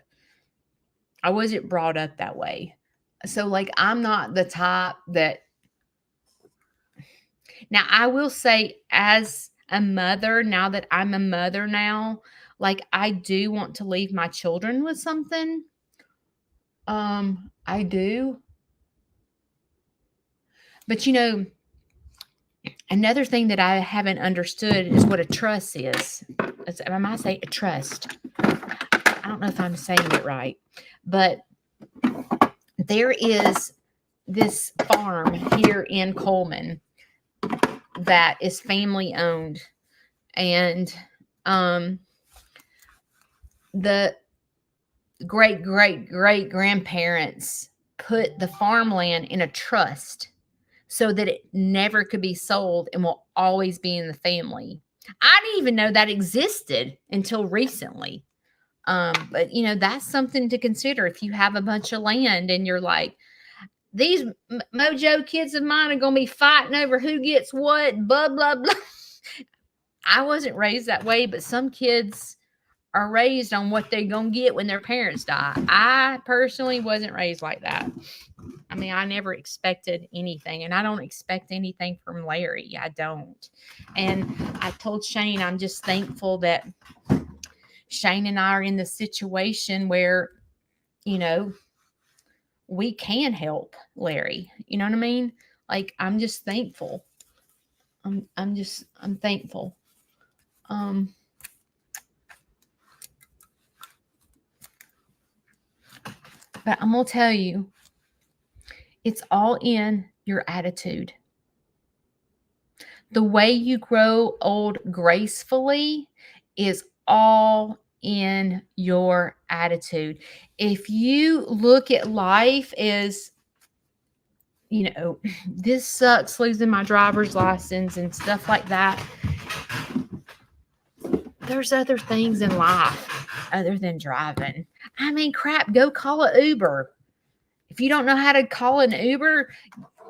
that way. So like I'm not the type that. Now I will say, as a mother, now that I'm a mother now, like I do want to leave my children with something. I do. But another thing that I haven't understood is what a trust is. I might say a trust. I don't know if I'm saying it right, but there is this farm here in Coleman that is family owned, and the great great great grandparents put the farmland in a trust so that it never could be sold and will always be in the family. I didn't even know that existed until recently. But that's something to consider if you have a bunch of land and you're like, these mojo kids of mine are going to be fighting over who gets what, blah, blah, blah. I wasn't raised that way, but some kids are raised on what they're going to get when their parents die. I personally wasn't raised like that. I mean, I never expected anything, and I don't expect anything from Larry. I don't. And I told Shane, I'm just thankful that Shane and I are in the situation where, we can help Larry. You know what I mean? Like, I'm just thankful. I'm thankful. But I'm going to tell you, it's all in your attitude. The way you grow old gracefully is all in your attitude. If you look at life as, this sucks losing my driver's license and stuff like that, there's other things in life other than driving. I mean, crap, go call an Uber. If you don't know how to call an Uber,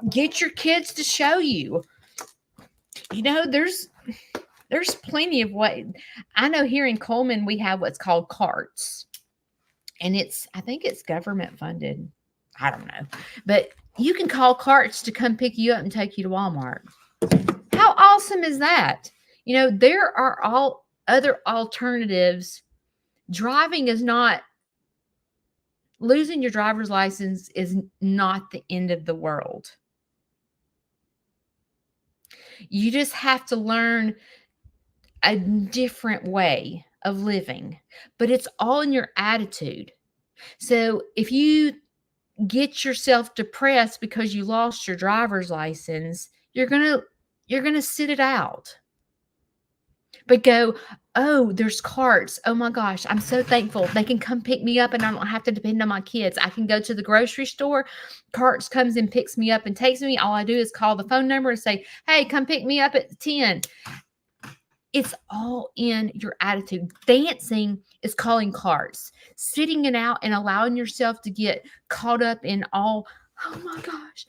get your kids to show you. There's plenty of what I know. Here in Coleman, we have what's called carts, and I think it's government funded. I don't know, but you can call carts to come pick you up and take you to Walmart. How awesome is that? There are all other alternatives. Losing your driver's license is not the end of the world. You just have to learn a different way of living, but it's all in your attitude. So if you get yourself depressed because you lost your driver's license, you're going to sit it out. But go, oh, there's carts. Oh my gosh, I'm so thankful. They can come pick me up and I don't have to depend on my kids. I can go to the grocery store. Carts comes and picks me up and takes me. All I do is call the phone number and say, hey, come pick me up at 10. It's all in your attitude. Dancing is calling carts. Sitting it out and allowing yourself to get caught up in all, oh my gosh,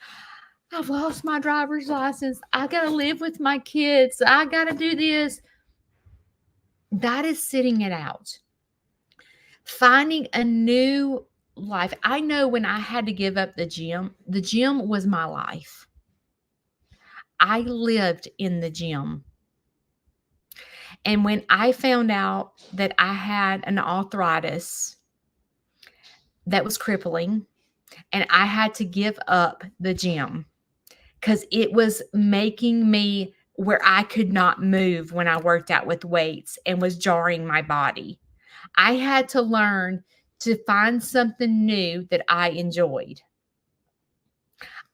I've lost my driver's license. I got to live with my kids. I got to do this. That is sitting it out. Finding a new life. I know when I had to give up the gym was my life. I lived in the gym. And when I found out that I had an arthritis, that was crippling, and I had to give up the gym because it was making me where I could not move when I worked out with weights and was jarring my body. I had to learn to find something new that I enjoyed.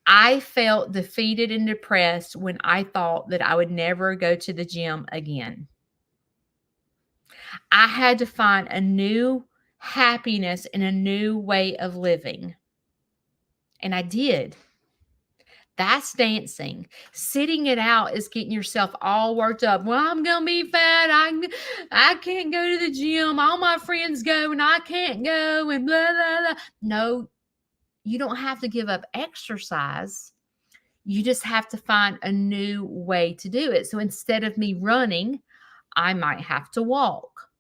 I felt defeated and depressed when I thought that I would never go to the gym again. I had to find a new happiness and a new way of living. And I did. That's dancing. Sitting it out is getting yourself all worked up. Well, I'm going to be fat. I can't go to the gym. All my friends go and I can't go and blah, blah, blah. No, you don't have to give up exercise. You just have to find a new way to do it. So instead of me running, I might have to walk.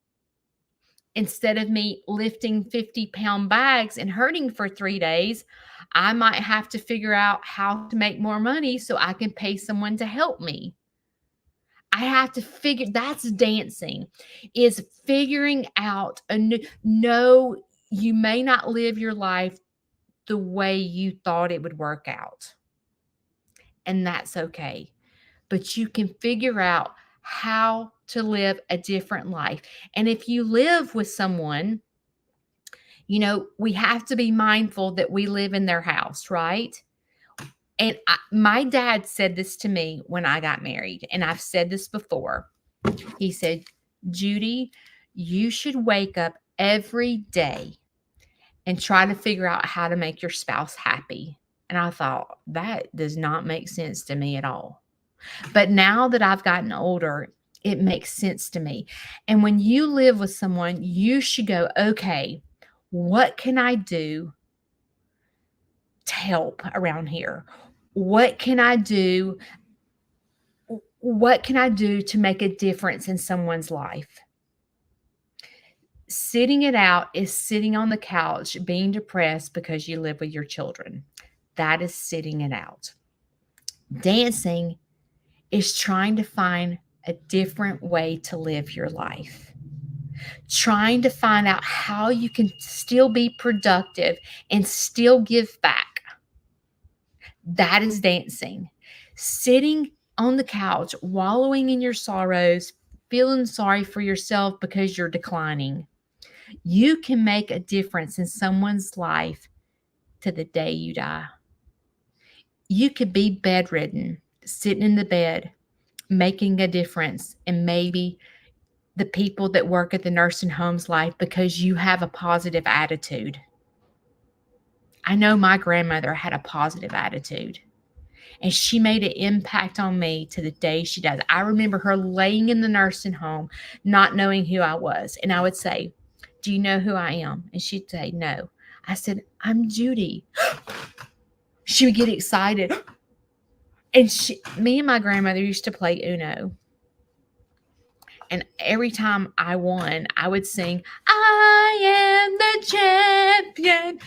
Instead of me lifting 50-pound bags and hurting for 3 days, I might have to figure out how to make more money so I can pay someone to help me. I have to figure, that's dancing, is figuring out a new, no, you may not live your life the way you thought it would work out. And that's okay. But you can figure out how to live a different life. And if you live with someone, you know, we have to be mindful that we live in their house, right? And my dad said this to me when I got married, and I've said this before. He said, Judy, you should wake up every day and try to figure out how to make your spouse happy. And I thought, that does not make sense to me at all. But now that I've gotten older, it makes sense to me. And when you live with someone, you should go, okay, what can I do to help around here? What can I do? What can I do to make a difference in someone's life? Sitting it out is sitting on the couch being depressed because you live with your children. That is sitting it out. Dancing is trying to find a different way to live your life. Trying to find out how you can still be productive and still give back. That is dancing. Sitting on the couch, wallowing in your sorrows, feeling sorry for yourself because you're declining. You can make a difference in someone's life to the day you die. You could be bedridden, sitting in the bed, making a difference in maybe the people that work at the nursing home's life because you have a positive attitude. I know my grandmother had a positive attitude, and she made an impact on me to the day she died. I remember her laying in the nursing home, not knowing who I was. And I would say, do you know who I am? And she'd say, no. I said, I'm Judy. She would get excited. And me and my grandmother used to play Uno. And every time I won, I would sing, I am the champion.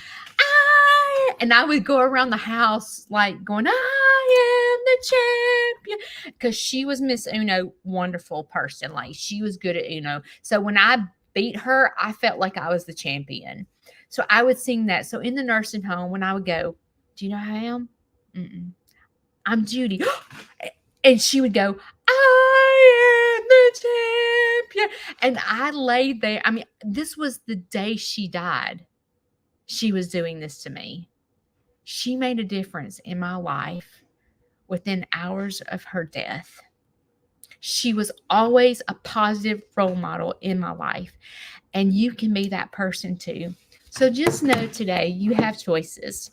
And I would go around the house like going, I am the champion. Because she was Miss Uno, wonderful person. Like, she was good at Uno. So when I beat her, I felt like I was the champion. So I would sing that. So in the nursing home, when I would go, do you know who I am? Mm-mm. I'm Judy. And she would go, I am the champion. And I laid there. I mean, this was the day she died. She was doing this to me. She made a difference in my life within hours of her death. She was always a positive role model in my life. And you can be that person too. So just know today you have choices.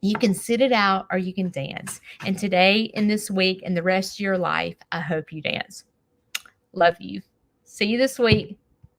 You can sit it out or you can dance. And today, in this week, and the rest of your life, I hope you dance. Love you. See you this week.